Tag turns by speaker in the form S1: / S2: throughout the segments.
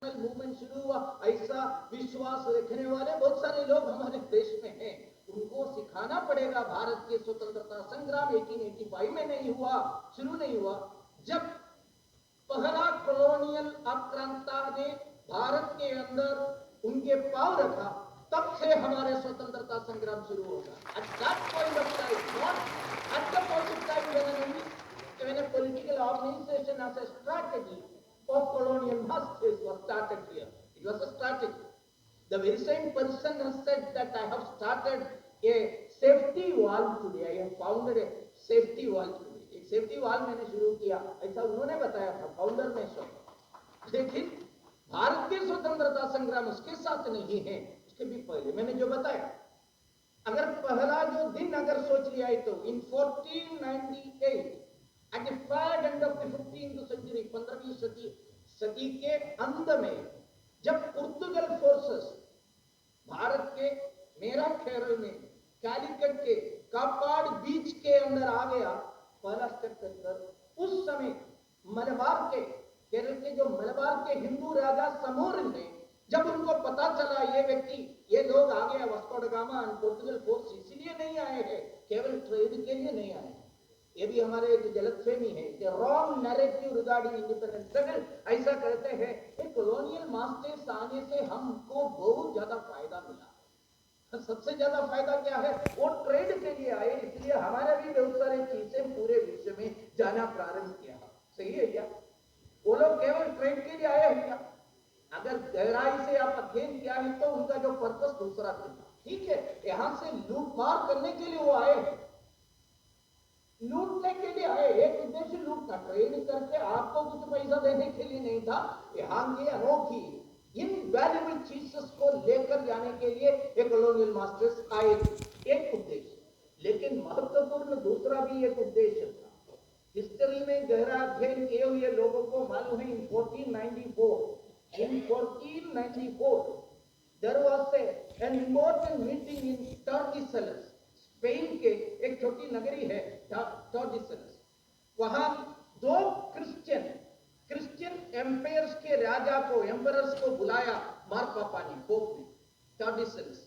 S1: Movement शुरू हुआ, ऐसा विश्वास रखने वाले बहुत सारे लोग हमारे देश में हैं। उनको सिखाना पड़ेगा भारत के स्वतंत्रता संग्राम 1885 में नहीं हुआ, शुरू नहीं हुआ। जब पहला कॉलोनियल आक्रांता ने भारत के अंदर उनके पांव रखा, तब से हमारे स्वतंत्रता संग्राम शुरू होगा। At that point of time, not at the point of time when a political organization as a strategy of colonial masters was started here. It was a strategy. The very same person has said that I have started a safety valve today. I have founded a safety valve today. एक safety valve मैंने शुरू किया, ऐसा उन्होंने बताया था, founder में सब। लेकिन भारत की स्वतंत्रता संग्राम उसके साथ नहीं है, उसके भी पहले मैंने जो बताया। अगर पहला जो दिन अगर सोच लिया है तो इन 1498 at the far end of the 15th century, 15वीं सदी के अंत में, जब पुर्तगाल फोर्सेस भारत के मेरा केरल में कैलिकट के कापाड बीच के अंदर आ गया, पहला स्टेप कर, उस समय मलबार के केरल के जो मलबार के हिंदू राजा समोरिन ने, जब उनको पता चला ये व्यक्ति, ये लोग आ गया, वास्को ड गामा और पुर्तगाल फोर्स इसलिए नहीं आए हैं, केवल ट्रेड के लिए नहीं आए। ये भी हमारे एक गलतफहमी है कि wrong narrative regarding independence struggle. ऐसा कहते हैं कि कॉलोनियल मास्टर्स आने से हमको बहुत ज्यादा फायदा मिला। सबसे ज्यादा फायदा क्या है? वो ट्रेड के लिए आए, इसलिए हमारा भी बहुत सारी चीजें पूरे विश्व में जाना प्रारंभ किया। सही है क्या? वो लोग केवल ट्रेड के लिए आए हैं क्या? अगर गहराई से आप अध्ययन किया है तो उनका जो पर्पस दूसरा था। ठीक है, यहां से लूटमार करने के लिए वो आए हैं, लूटने के लिए आए, एक उद्देश्य लूटना, ट्रेड करके आपको कुछ पैसा देने के लिए नहीं था। यहाँ की अनोखी इनवैल्यूएबल चीजेस को लेकर जाने के लिए एक कॉलोनियल मास्टर्स आए, एक उद्देश्य। लेकिन महत्वपूर्ण दूसरा भी एक उद्देश्य था। हिस्ट्री में गहरा अध्ययन किए हुए लोगों को मालूम है, इन 1494 there was an important meeting in Tordesillas, Spain के एक छोटी नगरी है टॉर्डिसलस। वहां दो क्रिश्चियन एम्पायर्स के राजा को, एम्परर्स को बुलाया मार्पापा ने, पोप ने, टॉर्डिसलस।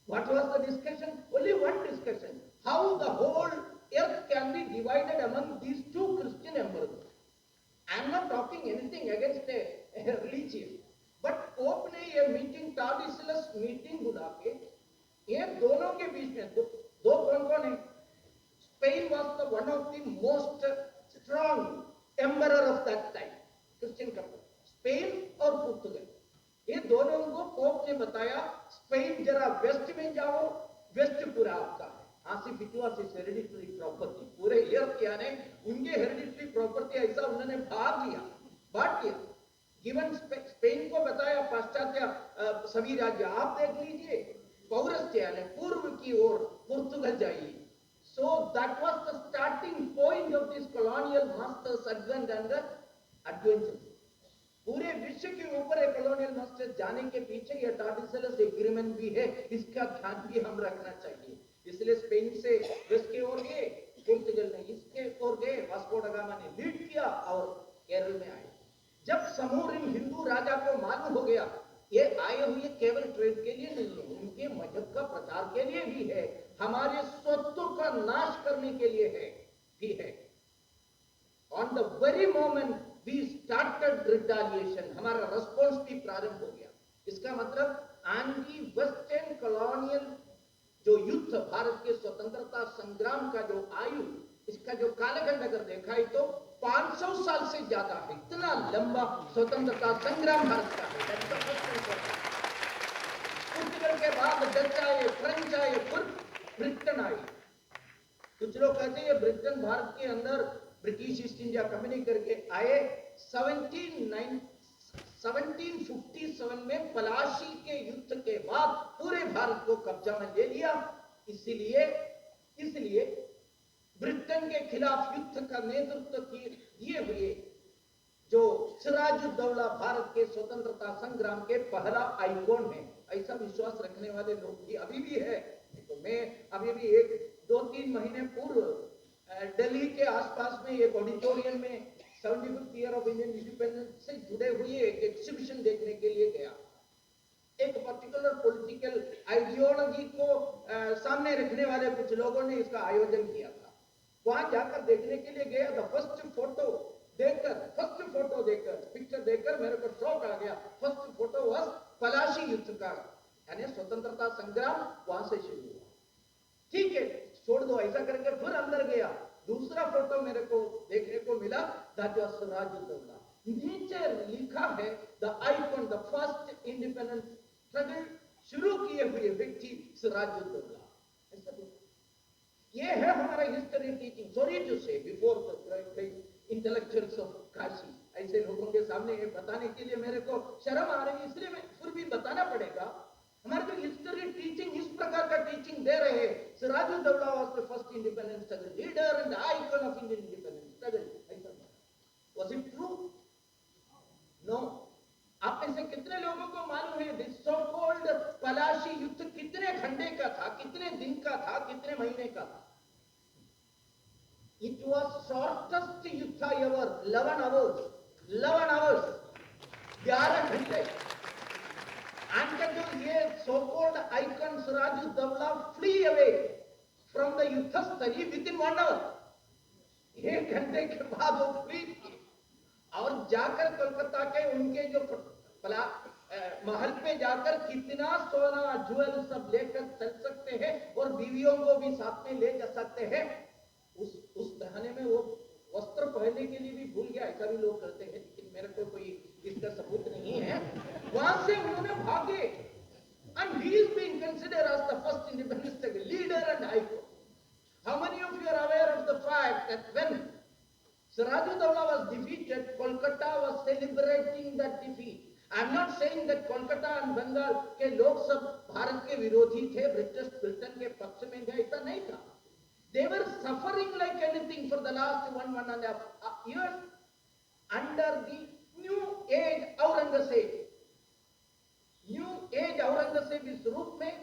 S1: What was the discussion? Only one discussion: how the whole earth can be divided among these two Christian emperors. I am not talking anything against a religion, but pope ने ये meeting, टॉर्डिसलस meeting बुला के ये दोनों के बीच में, दो कौन है? Spain was the one of the most strong emperor of that time, Christian का, स्पेन और पुर्तगाल। ये दोनों को पोप ने बताया, स्पेन जरा वेस्ट में जाओ, वेस्ट पूरा आपका है। आसिफ इटवास इज हेरिडिटरी प्रॉपर्टी, पूरे एर्थ क्या ने उनके हेरिडिटरी प्रॉपर्टी, ऐसा उन्होंने भाग लिया, बांट लिया। गिवन स्पेन को बताया, पाश्चात्य सभी राज्य आप देख लीजिए, पौरस्त्य ने पूर्व की ओर पुर्तगाल जाइए। So that was the starting point of this colonial masters advent and adventure. पूरे विश्व के ऊपर एक कॉलोनियल मास्टर्स जाने के पीछे ये टॉर्डिसलस एग्रीमेंट भी है, इसका ध्यान भी हम रखना चाहिए। इसलिए स्पेन से वेस्ट की ओर गए, पुर्तगाल ने इसके ओर गए, वास्को ड गामा ने लीड किया और केरल में आए। जब समोरिन हिंदू राजा को मालूम हो गया ये आए हुए केवल ट्रेड के लिए नहीं है, उनके मजहब का प्रचार के लिए भी है, हमारे स्वत्व का नाश करने के लिए है भी है। On the very moment we started retaliation, हमारा रिस्पॉन्स भी प्रारंभ हो गया। इसका मतलब एंटी वेस्टर्न कॉलोनियल जो युद्ध, भारत के स्वतंत्रता संग्राम का जो आयु, इसका जो कालखंड अगर देखा है तो 500 साल से ज्यादा है। इतना लंबा स्वतंत्रता संग्राम भारत का है। पुर्तगाल के बाद डच आए, फ्रेंच आए, फिर ब्रिटेन आई। कुछ लोग कहते हैं ब्रिटेन भारत के अंदर ब्रिटिश ईस्ट इंडिया कंपनी करके आए। 1757 में पलाशी के युद्ध के बाद पूरे भारत को कब्जा में ले लिया। इसलिए ब्रिटेन के खिलाफ युद्ध का नेतृत्व किए हुए जो सिराजुद्दौला भारत के स्वतंत्रता संग्राम के पहला आइकॉन है, ऐसा विश्वास रखने वाले लोग भी अभी भी है। तो मैं अभी भी 1-2-3 महीने पूर्व दिल्ली के आसपास में एक ऑडिटोरियम में 75th year of Indian independence से जुड़े हुए एक एग्जीबिशन देखने के लिए गया। एक पर्टिकुलर पॉलिटिकल आइडियोलॉजी को सामने रखने वाले कुछ लोगों ने इसका आयोजन किया था। वहां जाकर देखने के लिए गया। फर्स्ट फोटो देखकर पिक्चर देखकर मेरे को शौक आ गया। फर्स्ट फोटो वाज पलाशी युद्ध का, यानी स्वतंत्रता संग्राम वहां से शुरू हुआ। ठीक है, छोड़ दो, ऐसा करके फिर अंदर गया। दूसरा फोटो मेरे को देखने को मिला, दैट वाज सिराजुद्दौला। नीचे लिखा है the icon, the first independence struggle शुरू किए हुए व्यक्ति सिराजुद्दौला। ऐसा ये है हमारा हिस्ट्री टीचिंग। सॉरी टू से before the intellectuals of Kashi, ऐसे लोगों के सामने ये बताने के लिए मेरे को शर्म आ रही है, इसलिए मैं फिर भी बताना पड़ेगा। हमारे जो हिस्ट्री टीचिंग इस प्रकार का टीचिंग दे रहे हैं। Sirajuddaula was the first independence struggle leader and icon of Indian independence struggle. ऐसा वाज इट ट्रू? नो। आप में से कितने लोगों को मालूम है दिस सो कॉल्ड पलाशी युद्ध कितने घंटे का था, कितने दिन का था, कितने महीने का था? It was shortest युद्ध ever, 11 hours, 11 घंटे। And जो ये so called icon Siraj-ud-Daulah flee away from the युद्ध स्थली within 1 hour, 1 घंटे के बाद वो फ्री थी और जाकर कोलकाता के उनके जो महल पे जाकर कितना सोना ज्वेल सब लेकर चल सकते हैं और बीवियों को भी साथ में ले जा सकते हैं। उस बहाने में वो वस्त्र पहनने के लिए भी भूल गया, ऐसा भी लोग करते हैं, लेकिन मेरे को कोई इसका सबूत नहीं है। वहां से उन्होंने भागे। And he is being considered as the first independence struggle leader and icon. How many of you are aware of the fact that when Sirajuddaulah was defeated, Kolkata was celebrating that defeat? I am not saying that Kolkata and Bengal के लोग सब भारत के विरोधी थे, Britain के पक्ष में थे, ऐसा नहीं था। They were suffering like anything for the last 1.5 years under the new age Aurangzeb। New age Aurangzeb इस रूप में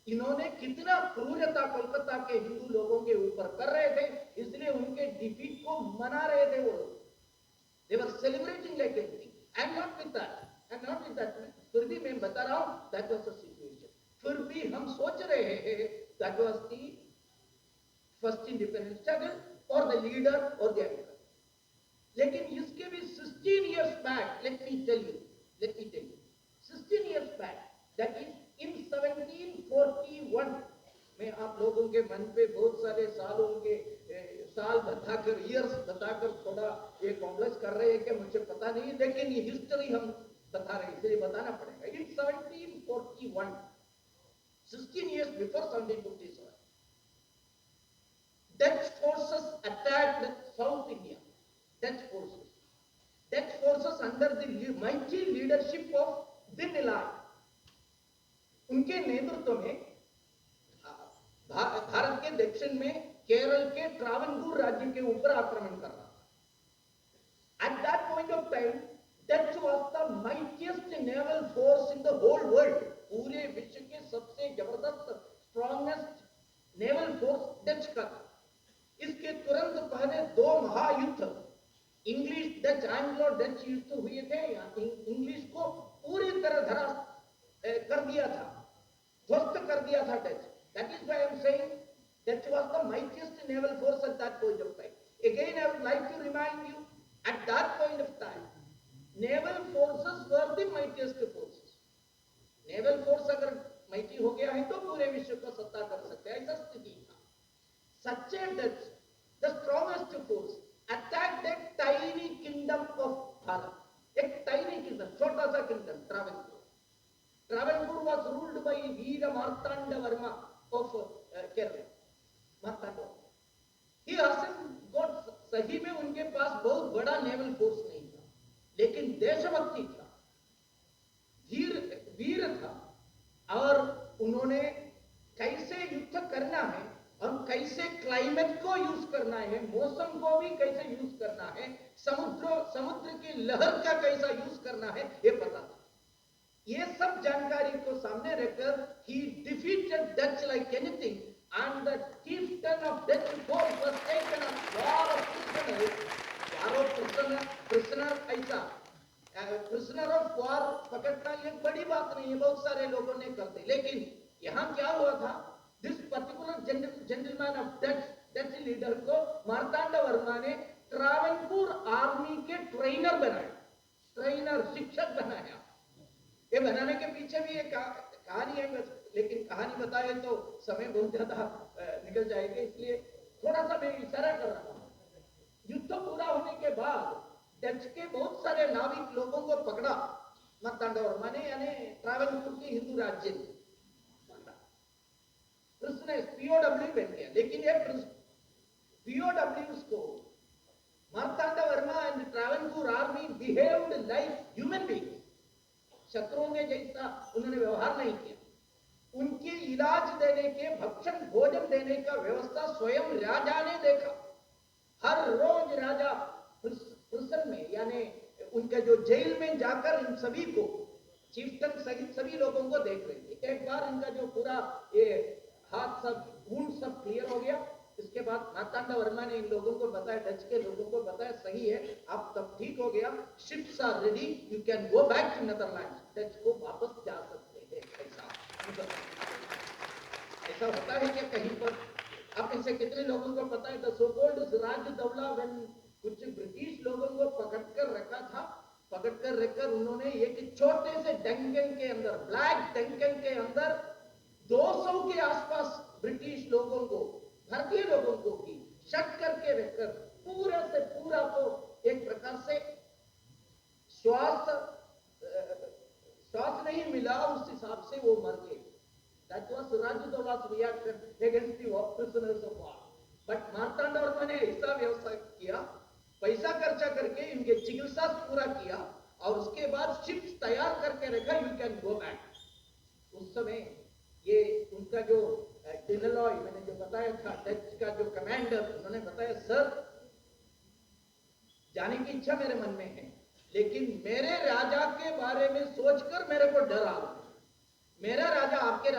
S1: इन्होंने कितना क्रूरता कोलकाता के हिंदू लोगों के ऊपर कर रहे थे, इसलिए उनके डिफीट को मना रहे थे वो लोग। They were celebrating like anything. I'm not with that. फिर भी मैं बता रहा हूं, that was the situation. फिर भी हम सोच रहे हैं that was the first independence struggle or the leader or the icon. लेकिन इसके भी 16 years back, let me tell you, 16 years back, that is in 1741, मैं आप लोगों के मन पे बहुत सारे सालों के साल बताकर, ईयर्स बताकर थोड़ा ये कॉम्प्लेक्स कर रहे हैं कि मुझे पता नहीं, लेकिन ये हिस्ट्री हम बता रहे हैं, इसलिए बताना पड़ेगा। In 1741, 16 years before 1757, Dutch forces attacked South India. Dutch forces under the mighty leadership of Dinelai, उनके नेतृत्व में भारत के दक्षिण में केरल के ट्रावनकूर राज्य के ऊपर आक्रमण कर रहा था। At that point of time, Dutch was the mightiest naval force in the whole world. पूरे विश्व के सबसे जबरदस्त स्ट्रॉन्गेस्ट नेवल फोर्स डच का था। इसके तुरंत पहले 2 महायुद्ध, इंग्लिश डच, एंग्लो डच युद्ध हुए थे। इंग्लिश को पूरी तरह कर दिया था, ध्वस्त कर दिया था Dutch. That is why I am saying Dutch was the mightiest naval force at that point of time. Again, I would like to remind you, at that point of time, naval forces were the mightiest forces. Naval force अगर mighty हो गया है तो पूरे विश्व को सत्ता कर सकते हैं, ऐसा स्थिति था। Such a Dutch, the strongest force, attacked a tiny kingdom of Bharat. एक tiny kingdom, छोटा सा kingdom, Travancore. Travancore was ruled by Veera Martanda Varma of Kerala. Martanda. He hasn't got, सही में उनके पास बहुत बड़ा नेवल फोर्स नहीं था, लेकिन देशभक्ति था, वीर था, और उन्होंने कैसे युद्ध करना है और कैसे क्लाइमेट को यूज करना है, मौसम को भी कैसे यूज करना है, समुद्र की लहर का कैसा यूज करना है, ये पता था। ये सब जानकारी को सामने रखकर he defeated Dutch like anything, and the chieftain of Dutch force was taken as war of prisoners, prisoner ऐसा प्रिजनर ऑफ वॉर पकड़ना ये बड़ी बात नहीं है, बहुत सारे लोगों ने करते, लेकिन यहाँ क्या हुआ था, this particular gentleman of Dutch leader को मार्तांड वर्मा ने ट्रावनकोर आर्मी के ट्रेनर बनाया, ट्रेनर शिक्षक बनाया। ये बनाने के पीछे भी एक कहानी है, लेकिन कहानी बताए तो समय बहुत ज्यादा निकल जाएगा, इसलिए थोड़ा सा मैं इशारा कर रहा हूं। युद्ध पूरा होने के बाद डच के बहुत सारे नाविक लोगों को पकड़ा मार्तांड वर्मा ने, यानी ट्रावनकोर के हिंदू राज्य ने पकड़ा, उसने पीओडब्ल्यू बन गया। लेकिन ये पीओडब्ल्यूज को Martanda Varma and Travancore army behaved like human being, शत्रुओं के जैसा उन्होंने व्यवहार नहीं किया। उनके इलाज देने के, भक्षण भोजन देने का व्यवस्था स्वयं राजा ने देखा। हर रोज राजा प्रिजन में, यानी उनके जो जेल में जाकर इन सभी को, चीफ्टन सहित सभी लोगों को देख रहे थे। एक बार इनका जो पूरा ये हाथ सब वुंड सब क्लियर हो गया, इसके बाद मार्तांड वर्मा ने इन लोगों को बताया, डच के लोगों को बताया, सही है अब तब ठीक हो गया, ships are ready, you can go back to Netherlands, Dutch को वापस जा सकते हैं। ऐसा होता है कि कहीं पर आप इनसे कितने लोगों को पता है, द सो कॉल्ड राजदौला, व्हेन कुछ ब्रिटिश लोगों को पकड़कर रखा था, पकड़कर रखकर उन्होंने एक छोटे से डंकन के अंदर, ब्लैक डंकन के अंदर 200 के आसपास ब्रिटिश लोगों को, भारतीय लोगों को भी शक करके रखकर पूरा से पूरा को एक प्रकार से श्वास नहीं मिला, उस हिसाब से वो मर गए। That was Rajadola's reaction against the prisoners of war. But Marthanda Verma ने ऐसा व्यवस्था किया, पैसा खर्चा करके इनके चिकित्सा पूरा किया और उसके बाद शिप्स तैयार करके रखा, यू कैन गो बैक। उस समय ये उनका जो डिनलॉय, मैंने जो बताया था, डच का जो कमांडर, उन्होंने बताया, सर जाने की इच्छा मेरे मन में है, लेकिन मेरे राजा के बारे में सोचकर मेरे को डर आ रहा है। मेरा राजा आपके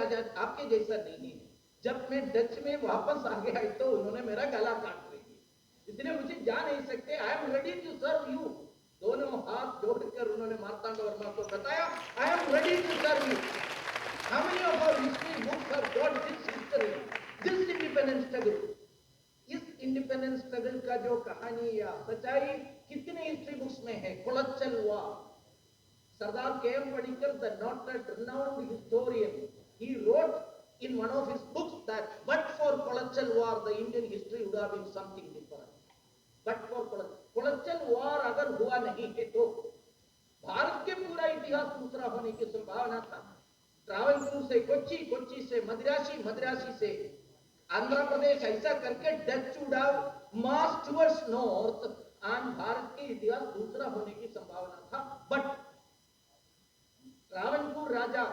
S1: जैसा नहीं है। जब मैं डच में वापस आ गया तो उन्होंने मेरा गला काट दिया, इसलिए मुझे जा नहीं सकते, I am ready to serve you. दोनों हाथ जोड़कर उन्होंने मार्तांड वर्मा को बताया, I am ready to serve you. How many of our history books have got this history, this independence struggle? इस इंडिपेंडेंस स्ट्रगल का जो कहानी या सच्चाई कितने हिस्ट्री बुक्स में है। कोलच्चल war, Sardar K.M. Panikkar, the not renowned historian, he wrote in one of his books that but for Kolachal war, the Indian history would have been something different. But for Kolachal war अगर हुआ नहीं है तो भारत के पूरा इतिहास दूसरा होने की संभावना था। ट्रावनकोर से कोच्चि, कोच्चि से मदिरासी, मदिरासी से आंध्र प्रदेश, ऐसा करके Dutch would have marched towards north and Bharat के इतिहास दूसरा होने की संभावना था। बट ट्रावनकोर राजा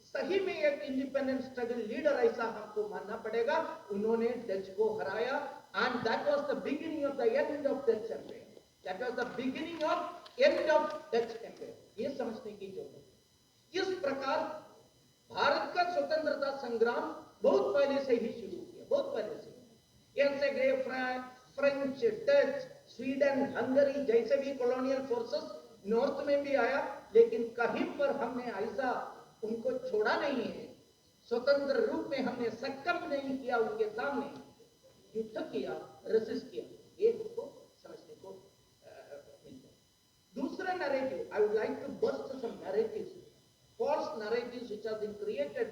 S1: सही में एक इंडिपेंडेंट स्ट्रगल लीडर, ऐसा हमको मानना पड़ेगा। उन्होंने डच को हराया and that was the beginning of the end of Dutch empire. That was the beginning of end of Dutch empire, ये समझने की जरूरत है। इस प्रकार भारत का स्वतंत्रता संग्राम बहुत पहले से ही शुरू किया, बहुत पहले से। ऐसे गए फ्रेंच, डच, स्वीडन, हंगरी जैसे भी कॉलोनियल फोर्सेस नॉर्थ में भी आया, लेकिन कहीं पर हमने ऐसा उनको छोड़ा नहीं है, स्वतंत्र रूप में हमने सक्कम नहीं किया, उनके सामने युद्ध किया, रेसिस्ट किया, ये हमको समझने को मिलता है। दूसरा narrative, I would like to bust some narratives, false narratives which have been created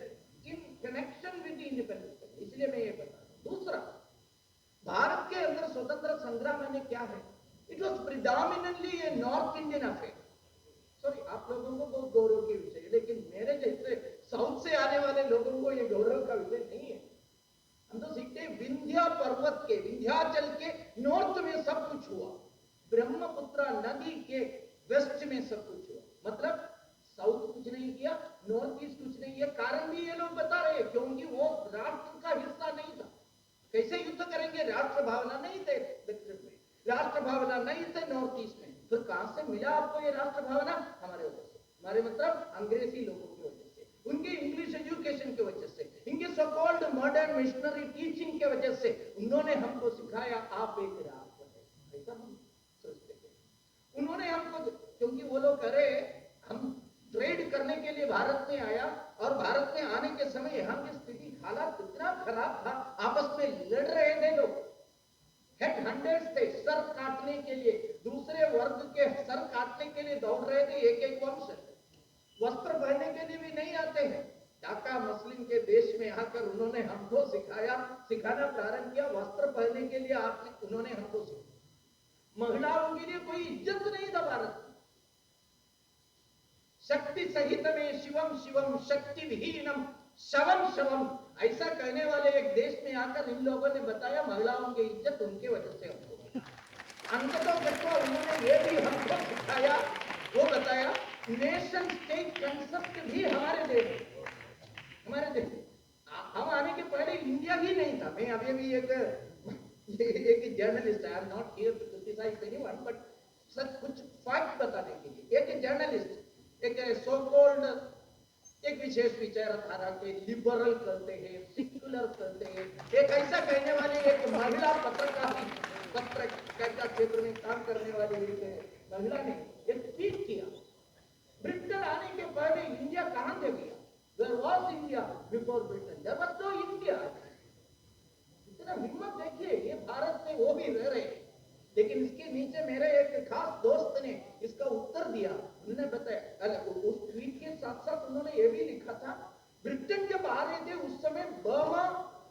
S1: in connection with the independence, इसलिए मैं ये बता रहा हूं। दूसरा, भारत के अंदर स्वतंत्र संग्राम में क्या है, it was predominantly A north Indian affair. Sorry, आप लोगों को बहुत गौरव के विषय है, लेकिन मेरे जैसे साउथ से आने वाले लोगों को ये गौरव का विषय नहीं है। हम तो सीखते हैं विंध्या पर्वत के, विंध्याचल के नॉर्थ में सब कुछ हुआ, ब्रह्मपुत्र नदी के वेस्ट में सब कुछ हुआ, मतलब साउथ कुछ नहीं किया, नॉर्थ ईस्ट कुछ नहीं किया। कारण भी ये लोग बता रहे हैं, क्योंकि वो राष्ट्र का हिस्सा नहीं था। कैसे युद्ध करेंगे, राष्ट्र भावना नहीं थे दक्षिण में, राष्ट्र भावना नहीं थे नॉर्थ ईस्ट में, फिर कहां से मिला आपको ये राष्ट्र भावना? हमारे वजह से, हमारे मतलब अंग्रेजी लोगों की वजह से, उनके इंग्लिश एजुकेशन की वजह से, इनके so called modern missionary teaching की वजह से उन्होंने हमको सिखाया आप एक राष्ट्र है, ऐसा हम सोचते थे। उन्होंने हमको, क्योंकि वो लोग कह रहे हम ट्रेड करने के लिए भारत में आया, और भारत में आने के समय यहाँ की स्थिति हालात इतना खराब था, आपस में लड़ रहे थे लोग, हेड हंटर्स थे, सर काटने के लिए, दूसरे वर्ग के सर काटने के लिए दौड़ रहे थे, एक एक वंश। वस्त्र पहनने के लिए भी नहीं आते हैं। ढाका मुस्लिम के देश में आकर उन्होंने हमको सिखाना प्रारंभ किया, वस्त्र पहनने के लिए उन्होंने हमको सिखाया। महिलाओं के लिए कोई इज्जत नहीं था भारत में। शक्ति सहित में शिवम शिवम, शक्ति विहीनम शवम शवम, ऐसा कहने वाले एक देश में आकर इन लोगों ने बताया महिलाओं की इज्जत उनके वजह से हमको अंततः उन्होंने ये भी हमको सिखाया, वो बताया नेशन स्टेट कंसेप्ट भी हमारे देश हम आने के पहले इंडिया ही नहीं था। मैं अभी भी एक journalist, I am not here to criticise anyone, but सच कुछ फैक्ट बताने के लिए, एक जर्नलिस्ट, एक सो कॉल्ड एक विशेष विचारधारा के लिबरल करते हैं, सेक्युलर करते हैं, एक ऐसा कहने वाले एक महिला पत्रकारिता क्षेत्र में काम करने वाली एक महिला ने एक ट्वीट किया, ब्रिटेन आने के पहले इंडिया कहां से गया? Where was India before Britain? There was no India. इतना हिम्मत देखिए, ये भारत में वो भी रह रहे, लेकिन इसके नीचे मेरे एक खास दोस्त ने इसका उत्तर दिया। उन्होंने बताया, उस ट्वीट के साथ साथ उन्होंने ये भी लिखा था, ब्रिटेन जब आ रहे थे उस समय बर्मा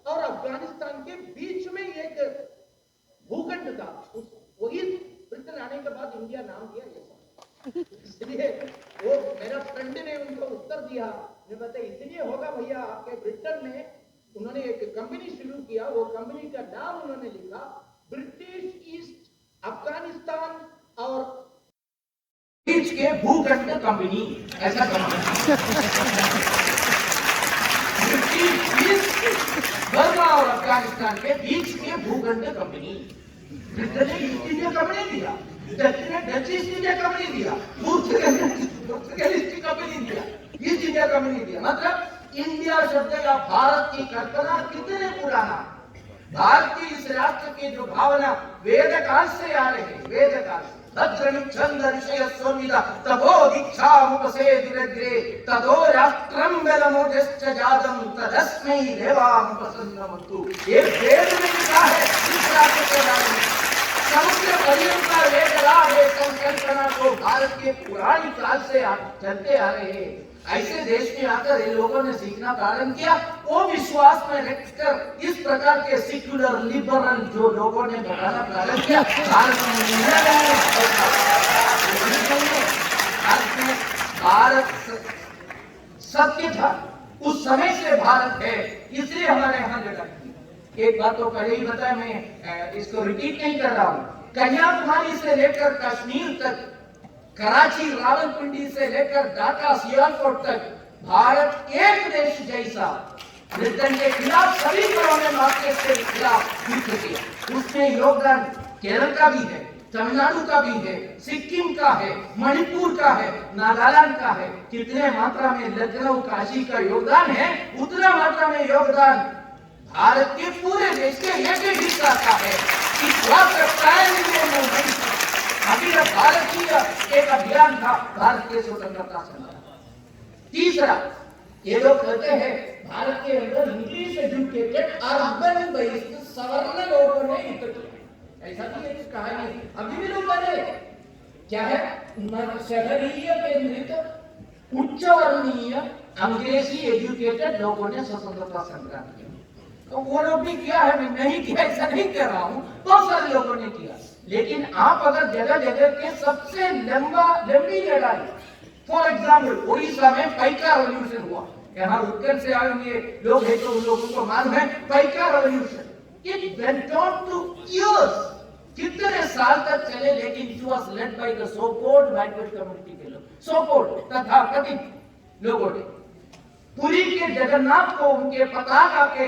S1: और अफगानिस्तान के बीच में एक भूखंड था, वही ब्रिटेन आने के बाद इंडिया नाम दिया ये सब। इसलिए वो मेरा फ्रेंड ने उनको उत्तर दिया, मैं बताया इसलिए होगा भैया, आपके ब्रिटेन में उन्होंने एक कंपनी शुरू किया, वो कंपनी का नाम उन्होंने लिखा ब्रिटिश ईस्ट अफगानिस्तान और बीच के भूखंड कंपनी, ऐसा ब्रिटिश ईस्ट बर्मा और अफगानिस्तान के बीच के भूखंड कंपनी। ब्रिटेन ने ईस्ट इंडिया कंपनी दिया, डच ने डच ईस्ट इंडिया कंपनी दिया, पुर्तगाल ईस्ट कंपनी दिया, ईस्ट इंडिया कंपनी दिया। मतलब इंडिया शब्द या भारत की कल्पना कितने पुराना, भारत की इस राष्ट्र की जो भावना वेद काल से आ रही है, वेद काल से छंद ऋषय सोमिदा तबो दीक्षा उपसेदिरग्रे तदो राष्ट्रम वेलमोजश्च जातम तदस्मै देवामुपसन्नमस्तु। ये वेद में लिखा है इस राष्ट्र के बारे में। समुद्र पर्यंत वेदराज संकल्पना को भारत के पुरानी काल से चलते आ रहे हैं। ऐसे देश में आकर इन लोगों ने सीखना प्रारंभ किया, वो विश्वास में रखकर इस प्रकार के सेक्युलर लिबरल जो लोगों ने बताना प्रारंभ किया, भारत सत्य था, उस समय से भारत है, इसलिए हमारे यहाँ जगह थी। एक बात तो पहले ही बताया, मैं इसको रिपीट नहीं कर रहा हूँ। कन्याकुमारी से लेकर कश्मीर तक, कराची रावलपिंडी से लेकर ढाका सियालकोट तक भारत एक देश जैसा ब्रिटेन के खिलाफ सभी तरह में मार्केट के खिलाफ युद्ध किया। उसमें योगदान केरल का भी है, तमिलनाडु का भी है, सिक्किम का है, मणिपुर का है, नागालैंड का है। कितने मात्रा में लखनऊ काशी का योगदान है, उतना मात्रा में योगदान भारत के पूरे देश के एक हिस्सा का है। इस बात अभी भारत की एक अभियान था, भारत के स्वतंत्रता संग्राम। तीसरा, ये लोग कहते हैं भारत के अंदर इंग्लिश एजुकेटेड अर्बन बेस्ड सवर्ण लोगों ने युद्ध किया, ऐसा भी एक कहानी है। अभी भी लोग कह रहे क्या है, शहरीय केंद्रित उच्च वर्णीय अंग्रेजी एजुकेटेड लोगों ने स्वतंत्रता संग्राम किया। तो वो लोग भी किया है, मैं नहीं किया ऐसा नहीं कह रहा हूँ, बहुत सारे लोगों ने किया। लेकिन आप अगर जगह जगह के सबसे लंबी लड़ाई, फॉर एग्जाम्पल उड़ीसा में पैका रेवोल्यूशन हुआ, यहाँ उत्तर से आए हुए लोग हैं तो उन लोगों को मालूम है Paika revolution, it went on two years, कितने साल तक चले, लेकिन it was led by the so called backward community के लोग, सो कॉल्ड तथाकथित लोगों ने पुरी के जगन्नाथ को उनके पताका के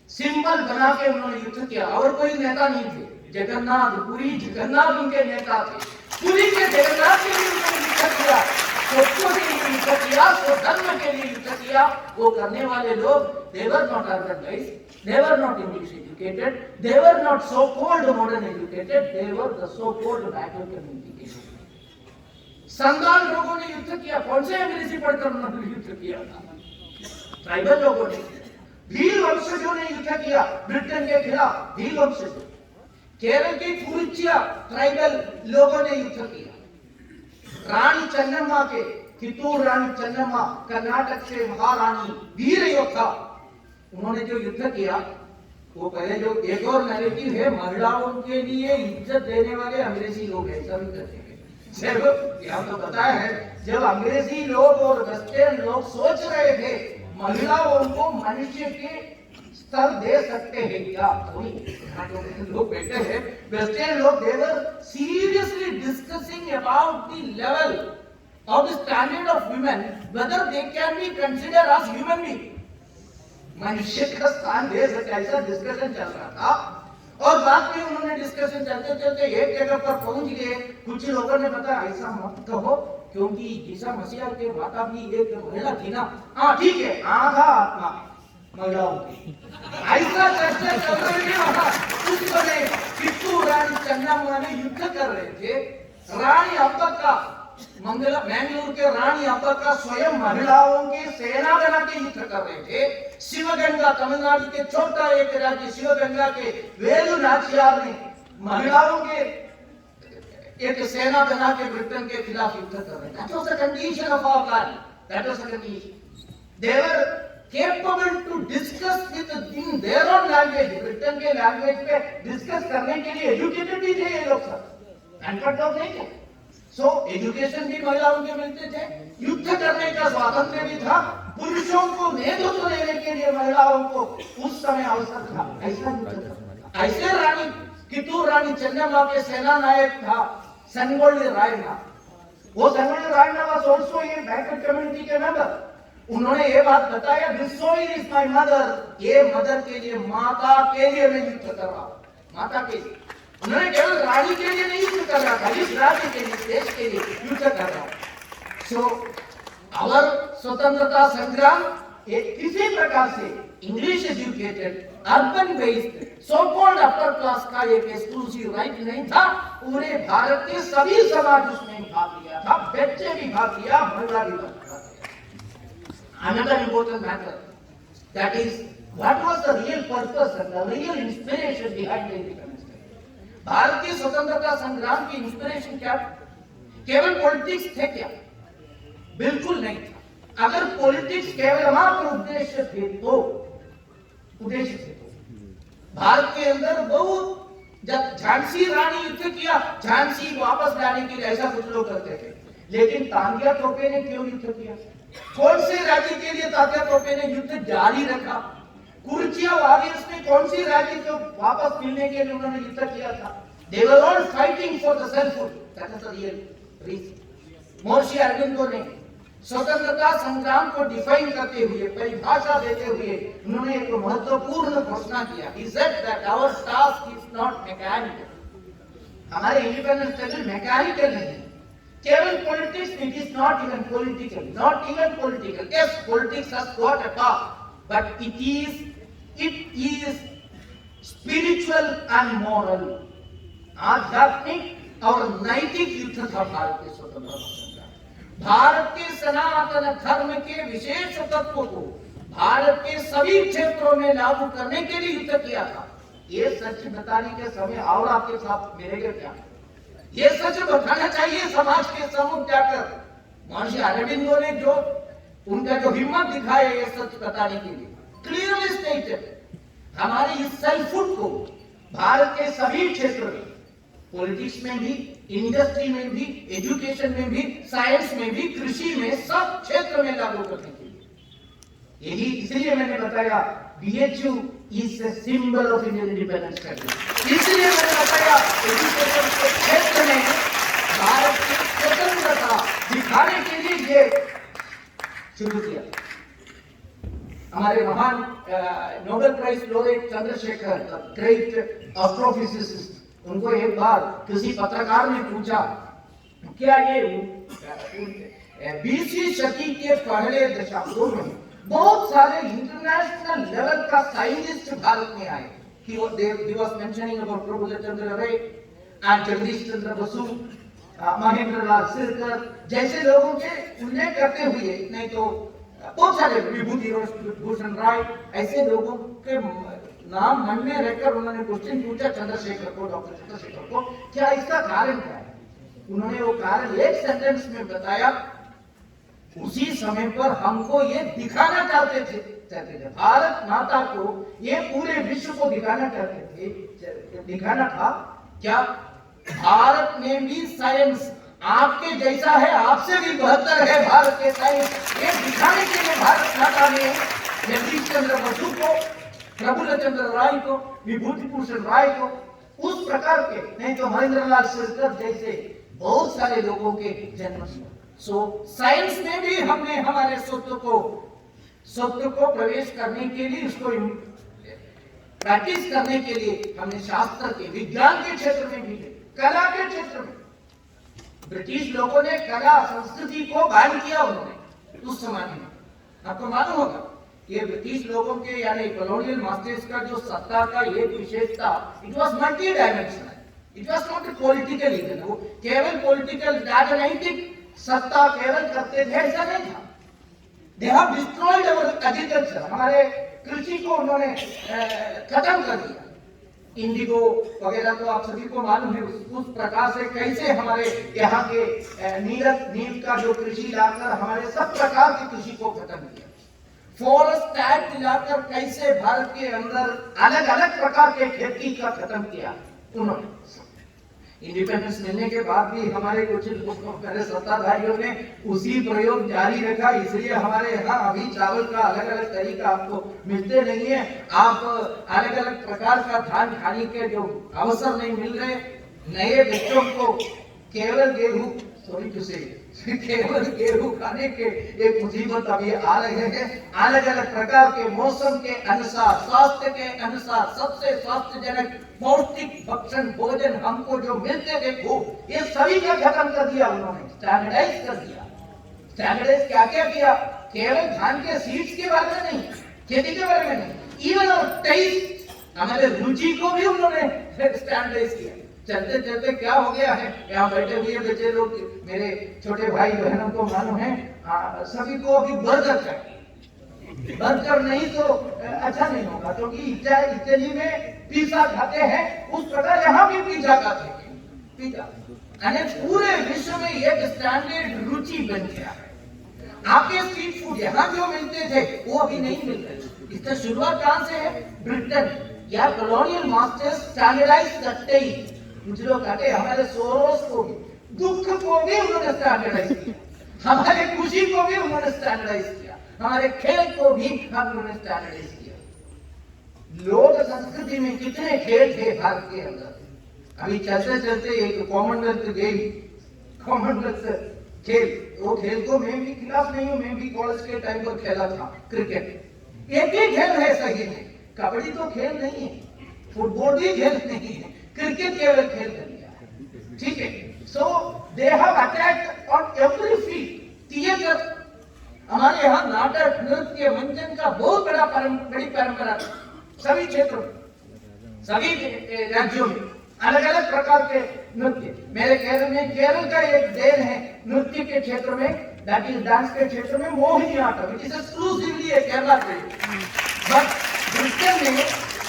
S1: सिंबल बना के उन्होंने युद्ध किया, और कोई नेता नहीं थे। जगन्नाथ, पुरी जगन्नाथ उनके नेता थे। पुरी के जगन्नाथ के लिए उन्होंने युद्ध किया, स्वच्छों के लिए युद्ध किया, स्वधर्म के लिए युद्ध किया। वो करने वाले लोग, they were not urbanized, they were not English educated, they were not so called modern educated, they were the so called backward community.
S2: संगाल लोगों ने युद्ध किया। कौन से अंग्रेजी पढ़कर उन्होंने युद्ध किया था? ट्राइबल लोगों ने। भील वंशजों ने युद्ध किया ब्रिटेन के खिलाफ। भील वंशज। केरल के कुरुचिया ट्राइबल लोगों ने युद्ध किया। रानी चन्नम्मा के, कितूर रानी चन्नम्मा, कर्नाटक से महारानी, वीर योद्धा, उन्होंने जो युद्ध किया, वो पहले जो एक और नैरेटिव है, महिलाओं के लिए इज्जत देने वाले अंग्रेजी लोग ऐसा भी करते हैं। जब यहाँ तो बताया है, जब अंग्रेजी लोग और वेस्टर्न लोग सोच रहे थे महिलाओं को मनुष्य के स्तर दे सकते हैं क्या, तो लोग बैठे हैं वेस्टर्न लोग, they were seriously discussing about the level of the standard of women, whether they can be considered as human being, मनुष्य का स्थान दे सके, ऐसा डिस्कशन चल रहा था। और बाद में उन्होंने डिस्कशन चलते चलते एक जगह पर पहुंच गए। कुछ लोगों ने बताया ऐसा मत कहो, क्योंकि ईसा मसीह के माता भी एक महिला थी ना। हाँ ठीक है, आधा आत्मा महिलाओं की, ऐसा चर्चा चल रही है वहां। उस समय कित्तूर रानी चन्नम्मा ने युद्ध कर रहे थे। रानी अब्बक्का, मैंगलोर के रानी अब्बक्का स्वयं महिलाओं की सेना बना के युद्ध कर रहे थे। शिवगंगा, तमिलनाडु के छोटा एक राज्य शिवगंगा के वेलु नाचियार ने महिलाओं के एक सेना बना के ब्रिटेन के खिलाफ युद्ध कर रहे थे। That was the condition of our land. That was the condition. They were capable to discuss with in their own language, Britain के लैंग्वेज पे डिस्कस करने के लिए एजुकेटेड भी थे ये लोग सब, अनपढ़ लोग नहीं थे। सो एजुकेशन भी महिलाओं के मिलते थे, युद्ध करने का स्वातंत्र्य भी था, पुरुषों को नेतृत्व देने के लिए महिलाओं को उस समय अवसर था। ऐसा युद्ध था। ऐसे रानी कित्तूर रानी चन्नम्मा के सेना नायक था संगोली रायण्णा। वो Sangolli Rayanna was also a backward community के मेंबर। उन्होंने ये बात बताया, this soil is my mother, ये मदर के लिए, माता के लिए मैं युद्ध कर रहा हूं, माता के लिए। उन्होंने केवल रानी के लिए नहीं युद्ध कर रहा था, इस राज्य के लिए, देश के लिए युद्ध कर रहा हूं। सो आवर स्वतंत्रता संग्राम किसी प्रकार से English educated, urban based, so called upper class का एक एक्सक्लूसिव राइट नहीं था। पूरे भारत के सभी समाज उसमें भाग लिया था, बच्चे भी भाग लिया, महिला भी भाग लिया। Another important matter, that is, what was the real purpose and the real inspiration behind the independence? भारतीय स्वतंत्रता संग्राम की इंस्पिरेशन क्या? केवल पॉलिटिक्स थे क्या? बिल्कुल नहीं था। अगर पॉलिटिक्स केवल मात्र उद्देश्य थे तो भारत के अंदर बहुत, जब झांसी रानी युद्ध किया, झांसी वापस लाने के लिए ऐसा कुछ लोग करते थे, लेकिन तांत्या तोपे ने क्यों युद्ध किया? कौन से राज्य के लिए तात्या टोपे ने युद्ध जारी रखा? कुर्चिया वॉरियर्स ने कौन सी राज्य को वापस मिलने के लिए उन्होंने युद्ध किया था? They were all fighting for the selfhood. That is the real reason. महर्षि अरविंदो ने स्वतंत्रता संग्राम को डिफाइन करते हुए, परिभाषा देते हुए, उन्होंने एक महत्वपूर्ण घोषणा किया। He said that our task is not mechanical. हमारे इंडिपेंडेंस स्ट्रगल मैकेनिकल नहीं, केवल politics, it is not even political, not even political. Yes, politics has got a part, but it is spiritual and moral. आध्यात्मिक और नैतिक युद्ध था भारत के स्वतंत्रता संग्राम। भारत के सनातन धर्म के विशेष तत्वों को भारत के सभी क्षेत्रों में लागू करने के लिए युद्ध किया था। ये सच बताने के समय और आपके साथ मिलेगा क्या? ये सच बताना चाहिए समाज के सम्मुख जाकर। महर्षि अरविंदो ने जो उनका जो हिम्मत दिखाया ये सच बताने के लिए, क्लियरली स्टेटेड, हमारे इस सेल्फहुड को भारत के सभी क्षेत्र में, पॉलिटिक्स में भी, इंडस्ट्री में भी, एजुकेशन में भी, साइंस में भी, कृषि में, सब क्षेत्र में लागू करने के लिए। यही इसलिए मैंने बताया BHU is a symbol of Indian independence struggle. इसलिए मैंने बताया एजुकेशन के क्षेत्र में भारत की स्वतंत्रता दिखाने के लिए ये शुरू किया। हमारे महान Nobel prize laureate Chandrasekhar, great astrophysicist, उनको एक बार किसी पत्रकार ने पूछा, क्या ये 20वीं शताब्दी के पहले दशकों में बहुत सारे इंटरनेशनल लेवल का साइंटिस्ट भारत में आए? He was mentioning about Prabhu Chandra Ray and Jagdish Chandra Basu Mahendra लाल सिरकर जैसे लोगों के उल्लेख करते हुए, नहीं तो बहुत सारे विभूति भूषण राय, ऐसे लोगों के नाम मन में रखकर उन्होंने क्वेश्चन पूछा चंद्रशेखर को, डॉक्टर चंद्रशेखर को, क्या इसका कारण क्या है? उन्होंने वो कारण एक सेंटेंस में बताया, उसी समय पर हमको ये दिखाना चाहते थे भारत माता को, ये पूरे विश्व को दिखाना चाहते थे, दिखाना था क्या भारत में भी साइंस आपके जैसा है, आपसे भी बेहतर है भारत के साइंस। ये दिखाने के लिए भारत माता ने जगदीश चंद्र बसु को, प्रफुल्ल चंद्र राय को, विभूति भूषण राय को, उस प्रकार के, नहीं तो महेंद्र लाल सिरकर जैसे बहुत सारे लोगों के जन्म। सो साइंस में भी हमने हमारे सत्य को प्रवेश करने के लिए, उसको प्रैक्टिस करने के लिए हमने शास्त्र के, विज्ञान के क्षेत्र में भी, कला के क्षेत्र में, ब्रिटिश लोगों ने कला संस्कृति को बैन किया उन्होंने उस समय में। आपको मालूम होगा ये ब्रिटिश लोगों के यानी कॉलोनियल मास्टर्स का जो सत्ता का ये विशेषता, it was multi dimensional, it was not political even, वो केवल पॉलिटिकल राजनीतिक सत्ता केवल करते थे ऐसा नहीं था। They have destroyed our agriculture, हमारे कृषि को उन्होंने खत्म कर दिया। इंडिगो वगैरह तो आप सभी को मालूम है, उस प्रकार से कैसे हमारे यहाँ के नील का जो कृषि लाकर हमारे सब प्रकार की कृषि को खत्म किया। फॉरेस्ट एक्ट लाकर कैसे भारत के अंदर अलग अलग प्रकार के खेती का खत्म किया उन्होंने। इंडिपेंडेंस मिलने के बाद भी हमारे कुछ पहले सत्ताधारियों ने उसी प्रयोग जारी रखा, इसलिए हमारे यहाँ अभी चावल का अलग अलग तरीका आपको मिलते नहीं है। आप अलग अलग प्रकार का धान खाने के जो अवसर नहीं मिल रहे, नए बच्चों को केवल गेहूं, सॉरी टू से, केवल गेहूं खाने के एक मुसीबत अभी आ रहे हैं। अलग अलग प्रकार के मौसम के अनुसार, स्वास्थ्य के अनुसार सबसे स्वास्थ्यजनक पौष्टिक भक्षण भोजन हमको जो मिलते देखो, ये सभी का खत्म कर दिया उन्होंने, स्टैंडर्डाइज कर दिया। स्टैंडर्डाइज क्या क्या किया? केवल धान के सीड्स के बारे में नहीं, खेती के बारे में नहीं, इवन और टेस्ट, हमारे रुचि को भी उन्होंने स्टैंडर्डाइज किया। चलते चलते क्या हो गया है, यहाँ बैठे हुए बच्चे लोग, मेरे छोटे भाई बहनों को मालूम है, सभी को अभी बर्गर चाहिए। बर्गर नहीं तो अच्छा नहीं होगा, क्योंकि इटली में पिज्जा खाते हैं, उस प्रकार यहाँ भी पिज्जा खाते हैं। पिज्जा यानी पूरे विश्व में एक स्टैंडर्ड रुचि बन गया है। आपके स्ट्रीट फूड यहाँ जो मिलते थे वो अभी नहीं मिल रहे। इसका शुरुआत कहां से है? ब्रिटेन या कॉलोनियल मास्टर्स स्टैंडर्डाइज करते ही कुछ लोग कहते हमारे सोरोस को भी, दुख को भी उन्होंने स्टैंडर्डाइज किया, हमारे खुशी को भी उन्होंने स्टैंडर्डाइज किया, हमारे खेल को भी उन्होंने स्टैंडर्डाइज किया। लोक संस्कृति में कितने खेल थे भारत के अंदर, अभी चलते चलते एक कॉमनवेल्थ खेल, वो खेल को मैं भी खिलाफ नहीं हूँ, मैं भी कॉलेज के टाइम पर खेला था क्रिकेट। एक ही खेल है सही है, कबड्डी तो खेल नहीं है, फुटबॉल भी खेल नहीं है, क्रिकेट केवल खेल कर दिया है, ठीक है। So they have attacked on every field. Theatre, हमारे यहाँ नाटक, नृत्य, मंचन का बहुत बड़ी परंपरा सभी क्षेत्रों में, सभी राज्यों में अलग अलग प्रकार के नृत्य। मेरे केरल में, केरल का एक देन है नृत्य के क्षेत्र में, दैट इज डांस के क्षेत्र में, Mohiniyattam, it is exclusively a Kerala trade. But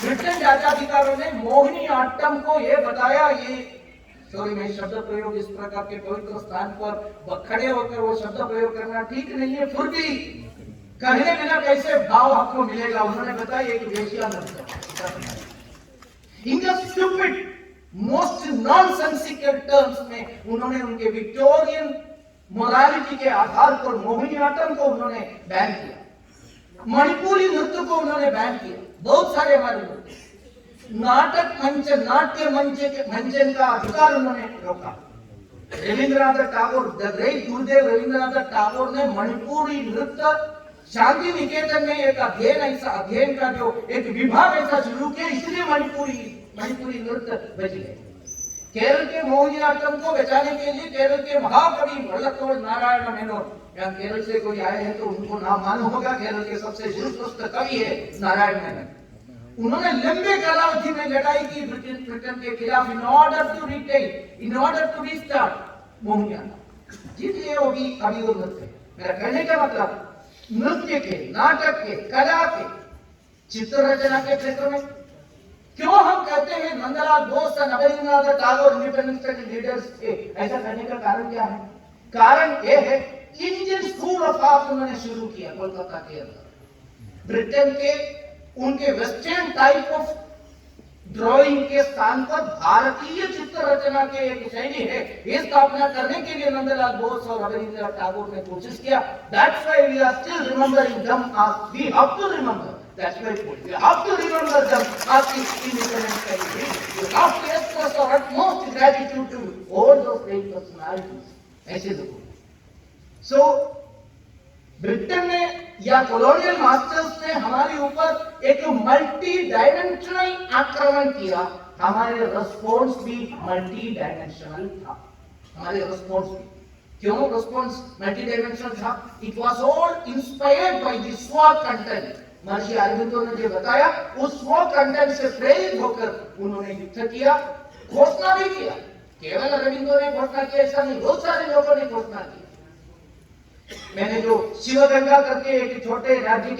S2: Britain राज्याधिकारों ने मोहिनीअट्टम को ये बताया, ये सॉरी मैं शब्द प्रयोग इस प्रकार के पवित्र स्थान पर खड़े होकर वो शब्द प्रयोग करना ठीक नहीं है, फिर भी कहने बिना कैसे भाव आपको मिलेगा। उन्होंने बताया एक वेश्या नृत्य, in the stupid most nonsensical terms में उन्होंने उनके विक्टोरियन मोरालिटी के आधार पर मोहिनीअट्टम को उन्होंने बैन किया, मणिपुरी नृत्य को उन्होंने बैन किया, बहुत सारे हमारे नाटक मंच, नाट्य मंचन का अधिकार उन्होंने रोका। रविंद्रनाथ टैगोर, द ग्रेट गुरुदेव रविंद्रनाथ टैगोर ने मणिपुरी नृत्य शांति निकेतन में एक अध्ययन का जो एक विभाग ऐसा शुरू किया, इसलिए मणिपुरी नृत्य बच गए। केरल के मोहिनीअट्टम को बचाने के लिए केरल के महाकवि वल्लतोड़ नारायण मेनन, यहाँ केरल से कोई आए हैं तो उनको नाम मालूम होगा, केरल के सबसे श्रेष्ठ कवि है नारायण मेनन। उन्होंने लंबे कालावधि में लड़ाई की ब्रिटेन के खिलाफ, इन ऑर्डर टू रिस्टार्ट मोहिया जीत लिए होगी अभी वो नृत्य। मेरा कहने का मतलब नृत्य के, नाटक के, कला के, चित्र रचना के क्षेत्र में क्यों हम कहते हैं नंदलाल बोस और रविंद्रनाथ टैगोर इंडिपेंडेंस के लीडर्स थे? ऐसा कहने का कारण क्या है? कारण यह है इंडियन स्कूल ऑफ आर्ट उन्होंने शुरू किया कोलकाता के अंदर। ब्रिटेन के उनके वेस्टर्न टाइप ऑफ ड्राइंग के स्थान पर भारतीय चित्र रचना के एक शैली है, ये स्थापना करने के लिए नंदलाल बोस और रविंद्रनाथ टैगोर ने कोशिश किया। That's why we are still remembering them as we have to remember. That's why we have to remember them as the independent country. We have to express our utmost gratitude to all those great personalities. ऐसे लोगों। So Britain ने या colonial masters ने हमारे ऊपर एक multi dimensional आक्रमण किया, हमारे रिस्पॉन्स भी मल्टी डायमेंशनल था। हमारे रिस्पॉन्स भी क्यों रिस्पॉन्स मल्टी डायमेंशनल था? It was all inspired by the स्व कंटेंट। महर्षि अरविंदो ने जो बताया उस स्व कंटेंट से प्रेरित होकर उन्होंने युद्ध किया, घोषणा भी किया। केवल अरविंदो ने घोषणा किया ऐसा नहीं, बहुत सारे लोगों ने घोषणा की। मैंने जो शिवगंगा करके एक छोटे राज्य के